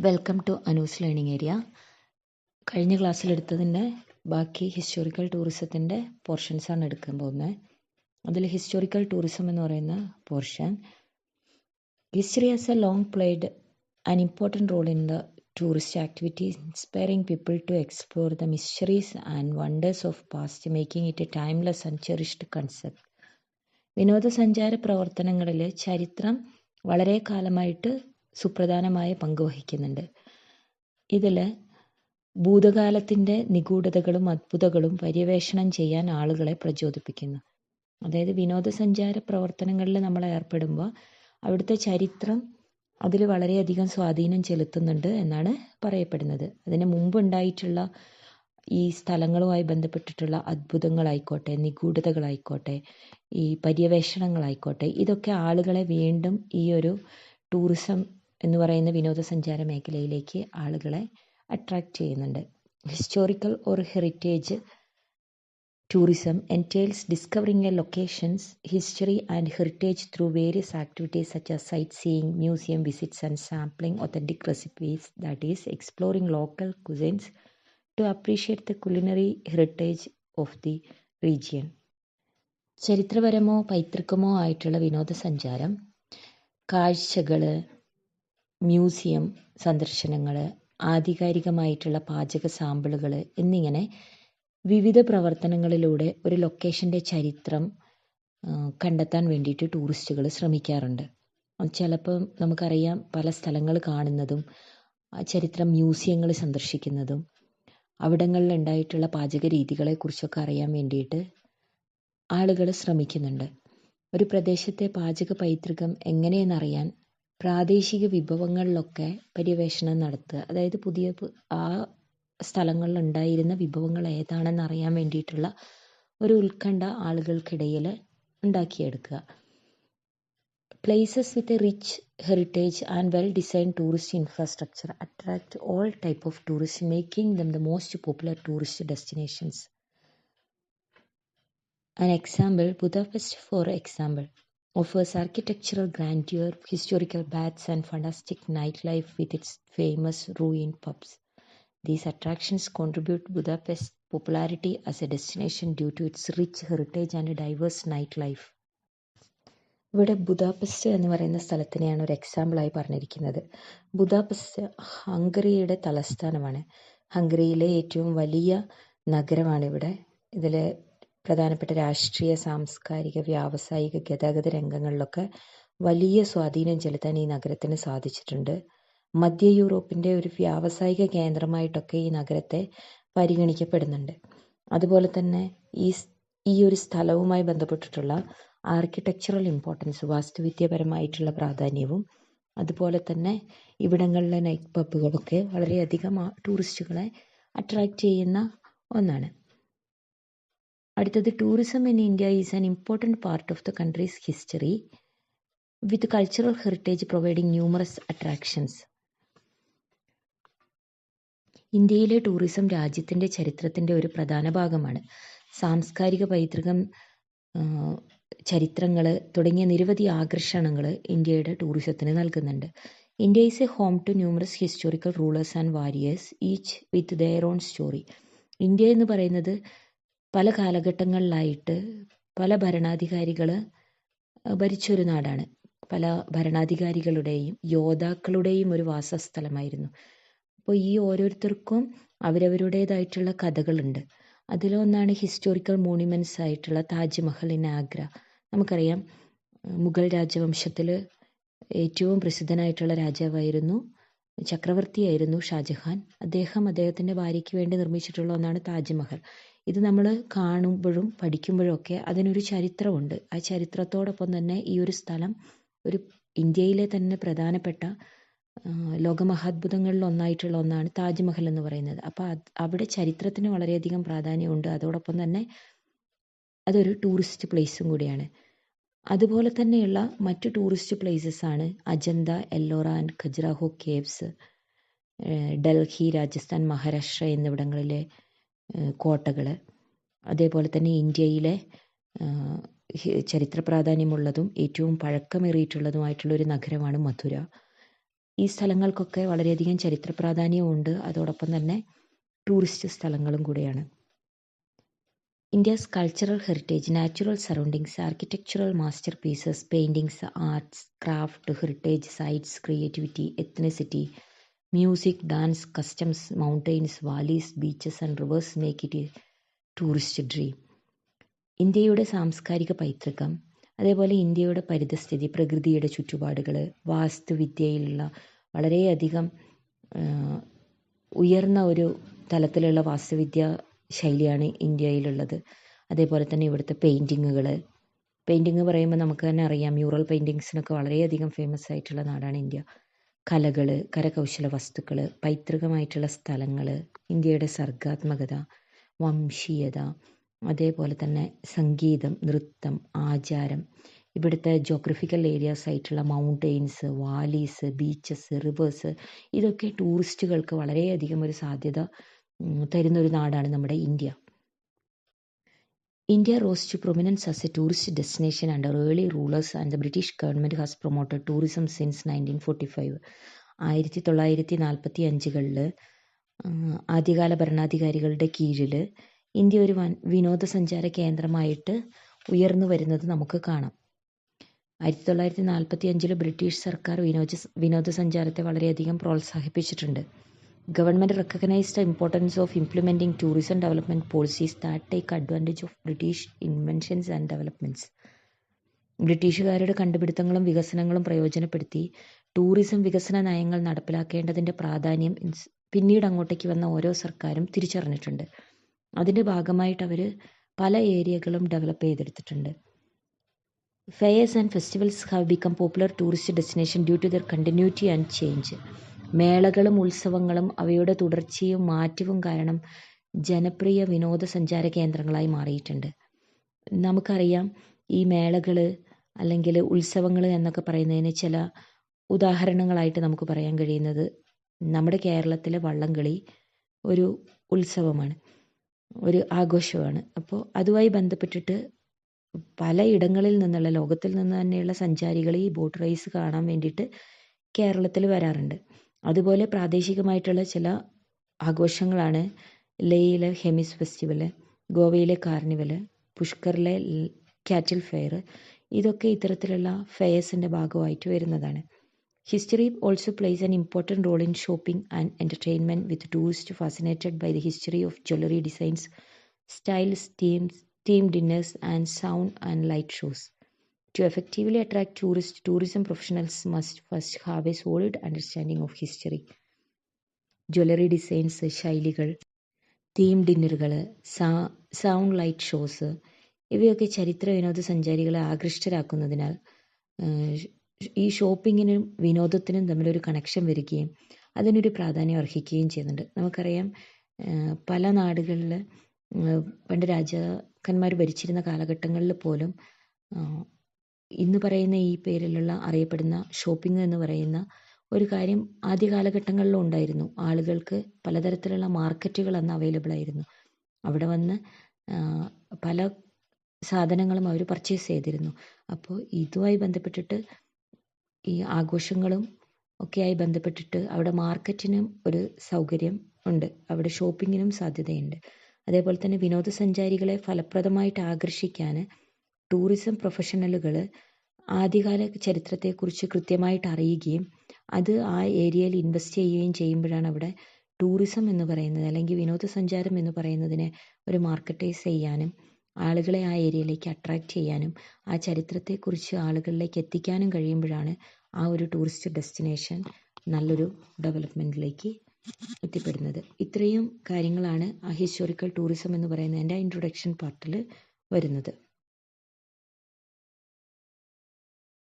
Welcome to Anu's learning area. കഴിഞ്ഞ ക്ലാസ്സിലെടുത്തതിൻ്റെ ബാക്കി ഹിസ്റ്റോറിക്കൽ ടൂറിസത്തിൻ്റെ പോർഷൻസാണ് എടുക്കാൻ പോകുന്നത്. അതിൽ ഹിസ്റ്റോറിക്കൽ ടൂറിസം എന്ന് പറയുന്ന portion, history has a long played an important role in the tourist activity, inspiring people to explore the mysteries and wonders of past, making it a timeless and cherished concept. വിനോദസഞ്ചാര പ്രവർത്തനങ്ങളിൽ ചരിത്രം വളരെ കാലമായിട്ട് സുപ്രധാനമായ പങ്ക് വഹിക്കുന്നുണ്ട്. ഇതിൽ ഭൂതകാലത്തിൻ്റെ നിഗൂഢതകളും അത്ഭുതങ്ങളും പര്യവേഷണം ചെയ്യാൻ ആളുകളെ പ്രചോദിപ്പിക്കുന്നു. അതായത് വിനോദസഞ്ചാര പ്രവർത്തനങ്ങളിൽ നമ്മൾ ഏർപ്പെടുമ്പോൾ അവിടുത്തെ ചരിത്രം അതിൽ വളരെയധികം സ്വാധീനം ചെലുത്തുന്നുണ്ട് എന്നാണ് പറയപ്പെടുന്നത്. അതിന് മുമ്പുണ്ടായിട്ടുള്ള ഈ സ്ഥലങ്ങളുമായി ബന്ധപ്പെട്ടിട്ടുള്ള അത്ഭുതങ്ങളായിക്കോട്ടെ, നിഗൂഢതകളായിക്കോട്ടെ, ഈ പര്യവേഷണങ്ങളായിക്കോട്ടെ, ഇതൊക്കെ ആളുകളെ വീണ്ടും ഈ ഒരു ടൂറിസം എന്ന് പറയുന്ന വിനോദസഞ്ചാര മേഖലയിലേക്ക് ആളുകളെ അട്രാക്റ്റ് ചെയ്യുന്നുണ്ട്. Historical or heritage tourism entails discovering a location's history and heritage through various activities such as sightseeing, museum visits, and sampling authentic recipes, that is, exploring local cuisines to appreciate the culinary heritage of the region. ചരിത്രപരമോ പൈതൃകമോ ആയിട്ടുള്ള വിനോദസഞ്ചാരം കാഴ്ചകൾ, museum സന്ദർശനങ്ങൾ, ആധികാരികമായിട്ടുള്ള പാചക സാമ്പിളുകൾ എന്നിങ്ങനെ വിവിധ പ്രവർത്തനങ്ങളിലൂടെ ഒരു ലൊക്കേഷൻ്റെ ചരിത്രം കണ്ടെത്താൻ വേണ്ടിയിട്ട് ടൂറിസ്റ്റുകൾ ശ്രമിക്കാറുണ്ട്. ചിലപ്പം നമുക്കറിയാം, പല സ്ഥലങ്ങൾ കാണുന്നതും ചരിത്ര മ്യൂസിയങ്ങൾ സന്ദർശിക്കുന്നതും അവിടങ്ങളിൽ ഉണ്ടായിട്ടുള്ള പാചക രീതികളെക്കുറിച്ചൊക്കെ അറിയാൻ വേണ്ടിയിട്ട് ആളുകൾ ശ്രമിക്കുന്നുണ്ട്. ഒരു പ്രദേശത്തെ പാചക പൈതൃകം എങ്ങനെയെന്നറിയാൻ പ്രാദേശിക വിഭവങ്ങളിലൊക്കെ പര്യവേഷണം നടത്തുക, അതായത് പുതിയ ആ സ്ഥലങ്ങളിൽ ഉണ്ടായിരുന്ന വിഭവങ്ങൾ ഏതാണെന്ന് അറിയാൻ വേണ്ടിയിട്ടുള്ള ഒരു ഉത്കണ്ഠ ആളുകൾക്കിടയിൽ ഉണ്ടാക്കിയെടുക്കുക. Places with a rich heritage and well designed tourist infrastructure attract all type of tourist, making them the most popular tourist destinations. An example, Budapest, for example, offers architectural grandeur, historical baths, and fantastic nightlife with its famous ruined pubs. These attractions contribute to Budapest's popularity as a destination due to its rich heritage and diverse nightlife. ഇവിടെ Budapest എന്ന് പറയുന്ന സ്ഥലത്തിനെയാണ് ഒരു എക്സാമ്പിളായി പറഞ്ഞിരിക്കുന്നത്. Budapest ഹംഗറിയുടെ തലസ്ഥാനമാണ്. ഹംഗറിയിലെ ഏറ്റവും വലിയ നഗരമാണ് ഇവിടെ. ഇതിൽ പ്രധാനപ്പെട്ട രാഷ്ട്രീയ, സാംസ്കാരിക, വ്യാവസായിക, ഗതാഗത രംഗങ്ങളിലൊക്കെ വലിയ സ്വാധീനം ചെലുത്താൻ ഈ നഗരത്തിന് സാധിച്ചിട്ടുണ്ട്. മധ്യ യൂറോപ്പിൻ്റെ ഒരു വ്യാവസായിക കേന്ദ്രമായിട്ടൊക്കെ ഈ നഗരത്തെ പരിഗണിക്കപ്പെടുന്നുണ്ട്. അതുപോലെ തന്നെ ഈ ഒരു സ്ഥലവുമായി ബന്ധപ്പെട്ടിട്ടുള്ള ആർക്കിടെക്ചറൽ ഇമ്പോർട്ടൻസ്, വാസ്തുവിദ്യാപരമായിട്ടുള്ള പ്രാധാന്യവും അതുപോലെ തന്നെ ഇവിടങ്ങളിലെ നൈറ്റ് പബ്ബുകളൊക്കെ വളരെയധികം ടൂറിസ്റ്റുകളെ അട്രാക്റ്റ് ചെയ്യുന്ന ഒന്നാണ്. അടുത്തത്, tourism in India is an important part of the countries history with cultural heritage providing numerous attractions. ഇന്ത്യയിലെ ടൂറിസം രാജ്യത്തിൻ്റെ ചരിത്രത്തിൻ്റെ ഒരു പ്രധാന ഭാഗമാണ്. സാംസ്കാരിക പൈതൃകം, ചരിത്രങ്ങൾ തുടങ്ങിയ നിരവധി ആകർഷണങ്ങൾ ഇന്ത്യയുടെ ടൂറിസത്തിന് നൽകുന്നുണ്ട്. India is a home to numerous historical rulers and warriors, each with their own story. India എന്ന് പറയുന്നത് പല കാലഘട്ടങ്ങളിലായിട്ട് പല ഭരണാധികാരികൾ ഭരിച്ചൊരു നാടാണ്. പല ഭരണാധികാരികളുടെയും യോദ്ധാക്കളുടെയും ഒരു വാസസ്ഥലമായിരുന്നു. അപ്പോൾ ഈ ഓരോരുത്തർക്കും അവരവരുടേതായിട്ടുള്ള കഥകളുണ്ട്. അതിലൊന്നാണ് ഹിസ്റ്റോറിക്കൽ മോണ്യുമെൻറ്റ്സ് ആയിട്ടുള്ള താജ്മഹൽ ഇൻ ആഗ്ര. നമുക്കറിയാം, മുഗൾ രാജവംശത്തിൽ ഏറ്റവും പ്രസിദ്ധനായിട്ടുള്ള രാജാവായിരുന്നു, ചക്രവർത്തിയായിരുന്നു ഷാജഹാൻ. അദ്ദേഹത്തിൻ്റെ ഭാര്യയ്ക്ക് വേണ്ടി നിർമ്മിച്ചിട്ടുള്ള ഒന്നാണ് താജ്മഹൽ. ഇത് നമ്മൾ കാണുമ്പോഴും പഠിക്കുമ്പോഴും ഒക്കെ അതിനൊരു ചരിത്രമുണ്ട്. ആ ചരിത്രത്തോടൊപ്പം തന്നെ ഈ ഒരു സ്ഥലം ഒരു ഇന്ത്യയിലെ തന്നെ പ്രധാനപ്പെട്ട ലോകമഹാത്ഭുതങ്ങളിൽ ഒന്നായിട്ടുള്ള ഒന്നാണ് താജ്മഹൽ എന്ന് പറയുന്നത്. അപ്പോൾ അവിടെ ചരിത്രത്തിന് വളരെയധികം പ്രാധാന്യമുണ്ട്. അതോടൊപ്പം തന്നെ അതൊരു ടൂറിസ്റ്റ് പ്ലേസും കൂടിയാണ്. അതുപോലെ തന്നെയുള്ള മറ്റു ടൂറിസ്റ്റ് പ്ലേസസ് ആണ് അജന്ത, എല്ലോറ ആൻഡ് ഖജുറാഹോ കേവ്സ്, ഡൽഹി, രാജസ്ഥാൻ, മഹാരാഷ്ട്ര എന്നിവിടങ്ങളിലെ കോട്ടകൾ. അതേപോലെ തന്നെ ഇന്ത്യയിലെ ചരിത്ര പ്രാധാന്യമുള്ളതും ഏറ്റവും പഴക്കമേറിയിട്ടുള്ളതുമായിട്ടുള്ള ഒരു നഗരമാണ് മഥുര. ഈ സ്ഥലങ്ങൾക്കൊക്കെ വളരെയധികം ചരിത്ര പ്രാധാന്യമുണ്ട്. അതോടൊപ്പം തന്നെ ടൂറിസ്റ്റ് സ്ഥലങ്ങളും കൂടെയാണ്. India's cultural heritage, natural surroundings, architectural masterpieces, paintings, arts, craft, heritage sites, creativity, ethnicity, music, dance, customs, mountains, valleys, beaches and rivers make it a tourist dream. ഇന്ത്യയുടെ സാംസ്കാരിക പൈതൃകം, അതേപോലെ ഇന്ത്യയുടെ പരിതസ്ഥിതി, പ്രകൃതിയുടെ ചുറ്റുപാടുകൾ, വാസ്തുവിദ്യയിലുള്ള വളരെയധികം ഉയർന്ന ഒരു തലത്തിലുള്ള വാസ്തുവിദ്യ ശൈലിയാണ് ഇന്ത്യയിലുള്ളത്. അതേപോലെ തന്നെ ഇവിടുത്തെ പെയിൻറ്റിങ് പറയുമ്പോൾ നമുക്ക് തന്നെ അറിയാം, മ്യൂറൽ പെയിൻറ്റിങ്സിനൊക്കെ വളരെയധികം ഫേമസ് ആയിട്ടുള്ള നാടാണ് ഇന്ത്യ. കലകൾ, കരകൗശല വസ്തുക്കൾ, പൈതൃകമായിട്ടുള്ള സ്ഥലങ്ങൾ, ഇന്ത്യയുടെ സർഗാത്മകത, വംശീയത, അതേപോലെ തന്നെ സംഗീതം, നൃത്തം, ആചാരം, ഇവിടുത്തെ ജോഗ്രഫിക്കൽ ഏരിയാസ് ആയിട്ടുള്ള മൗണ്ടെയിൻസ്, വാലീസ്, ബീച്ചസ്, റിവേഴ്സ്, ഇതൊക്കെ ടൂറിസ്റ്റുകൾക്ക് വളരെയധികം ഒരു സാധ്യത തരുന്നൊരു നാടാണ് നമ്മുടെ India. India rose to prominence as a tourist destination under early rulers and the British government has promoted tourism since 1945. 1945 ആദ്യകാല ഭരണാധികാരികളുടെ കീഴിൽ ഇന്ത്യ ഒരു വിനോദസഞ്ചാര കേന്ദ്രമായിട്ട് ഉയർന്നു വരുന്നത് നമുക്ക് കാണാം. 1945 ബ്രിട്ടീഷ് സർക്കാർ വിനോദസഞ്ചാരത്തെ വളരെയധികം പ്രോത്സാഹിപ്പിച്ചിട്ടുണ്ട്. Government recognized the importance of implementing tourism development policies that take advantage of British inventions and developments. ബ്രിട്ടീഷുകാരുടെ കണ്ടുപിടുത്തങ്ങളും വികസനങ്ങളും പ്രയോജനപ്പെടുത്തി ടൂറിസം വികസന നയങ്ങൾ നടപ്പിലാക്കേണ്ടതിൻ്റെ പ്രാധാന്യം പിന്നീട് അങ്ങോട്ടേക്ക് വന്ന ഓരോ സർക്കാരും തിരിച്ചറിഞ്ഞിട്ടുണ്ട്. അതിൻ്റെ ഭാഗമായിട്ട് അവർ പല ഏരിയകളും ഡെവലപ്പ് ചെയ്തെടുത്തിട്ടുണ്ട്. Fairs and festivals have become popular tourist destination due to their continuity and change. മേളകളും ഉത്സവങ്ങളും അവയുടെ തുടർച്ചയും മാറ്റവും കാരണം ജനപ്രിയ വിനോദസഞ്ചാര കേന്ദ്രങ്ങളായി മാറിയിട്ടുണ്ട്. നമുക്കറിയാം, ഈ മേളകൾ അല്ലെങ്കിൽ ഉത്സവങ്ങൾ എന്നൊക്കെ പറയുന്നതിന് ചില ഉദാഹരണങ്ങളായിട്ട് നമുക്ക് പറയാൻ കഴിയുന്നത് നമ്മുടെ കേരളത്തിലെ വള്ളംകളി ഒരു ഉത്സവമാണ്, ഒരു ആഘോഷമാണ്. അപ്പോൾ അതുമായി ബന്ധപ്പെട്ടിട്ട് പലയിടങ്ങളിൽ നിന്നുള്ള, ലോകത്തിൽ നിന്ന് തന്നെയുള്ള സഞ്ചാരികൾ ഈ ബോട്ട് റേസ് കാണാൻ വേണ്ടിയിട്ട് കേരളത്തിൽ വരാറുണ്ട്. അതുപോലെ പ്രാദേശികമായിട്ടുള്ള ചില ആഘോഷങ്ങളാണ് ലേയിലെ ഹെമിസ് ഫെസ്റ്റിവൽ, ഗോവയിലെ കാർണിവൽ, പുഷ്കറിലെ കാറ്റിൽ ഫെയർ. ഇതൊക്കെ ഇത്തരത്തിലുള്ള ഫെയർസിൻ്റെ ഭാഗമായിട്ട് വരുന്നതാണ്. History also plays an important role in shopping and entertainment with tourist fascinated by the history of jewellery designs, styles, theme dinners and sound and light shows. To effectively attract tourists, tourism professionals must first have a solid understanding of history. Jewellery designs, ശൈലികൾ, theme ഡിന്നറുകൾ, sound light shows, ഇവയൊക്കെ ചരിത്ര വിനോദസഞ്ചാരികളെ ആകൃഷ്ടരാക്കുന്നതിനാൽ ഈ ഷോപ്പിങ്ങിനും വിനോദത്തിനും തമ്മിലൊരു connection വരികയും അതിനൊരു പ്രാധാന്യം അർഹിക്കുകയും ചെയ്യുന്നുണ്ട്. നമുക്കറിയാം, പല നാടുകളിൽ പണ്ട് രാജാക്കന്മാർ ഭരിച്ചിരുന്ന കാലഘട്ടങ്ങളിൽ പോലും ഇന്ന് പറയുന്ന ഈ പേരിലുള്ള അറിയപ്പെടുന്ന ഷോപ്പിംഗ് എന്ന് പറയുന്ന ഒരു കാര്യം ആദ്യ കാലഘട്ടങ്ങളിലും ഉണ്ടായിരുന്നു. ആളുകൾക്ക് പലതരത്തിലുള്ള മാർക്കറ്റുകൾ അന്ന് അവൈലബിൾ ആയിരുന്നു. അവിടെ വന്ന് പല സാധനങ്ങളും അവർ പർച്ചേസ് ചെയ്തിരുന്നു. അപ്പോൾ ഇതുമായി ബന്ധപ്പെട്ടിട്ട് ഈ ആഘോഷങ്ങളും ഒക്കെയായി ബന്ധപ്പെട്ടിട്ട് അവിടെ മാർക്കറ്റിനും ഒരു സൗകര്യം ഉണ്ട്, അവിടെ ഷോപ്പിങ്ങിനും സാധ്യതയുണ്ട്. അതേപോലെ തന്നെ വിനോദസഞ്ചാരികളെ ഫലപ്രദമായിട്ട് ആകർഷിക്കാൻ ടൂറിസം പ്രൊഫഷണലുകൾ ആദ്യകാല ചരിത്രത്തെക്കുറിച്ച് കൃത്യമായിട്ട് അറിയുകയും അത് ആ ഏരിയയിൽ ഇൻവെസ്റ്റ് ചെയ്യുകയും ചെയ്യുമ്പോഴാണ് അവിടെ ടൂറിസം എന്ന് പറയുന്നത്, അല്ലെങ്കിൽ വിനോദസഞ്ചാരം എന്ന് പറയുന്നതിനെ ഒരു മാർക്കറ്റൈസ് ചെയ്യാനും ആളുകളെ ആ ഏരിയയിലേക്ക് അട്രാക്റ്റ് ചെയ്യാനും ആ ചരിത്രത്തെക്കുറിച്ച് ആളുകളിലേക്ക് എത്തിക്കാനും കഴിയുമ്പോഴാണ് ആ ഒരു ടൂറിസ്റ്റ് ഡെസ്റ്റിനേഷൻ നല്ലൊരു ഡെവലപ്മെൻറ്റിലേക്ക് എത്തിപ്പെടുന്നത്. ഇത്രയും കാര്യങ്ങളാണ് ആ ഹിസ്റ്റോറിക്കൽ ടൂറിസം എന്ന് പറയുന്നതിൻ്റെ ഇൻട്രൊഡക്ഷൻ പാർട്ടിൽ വരുന്നത്.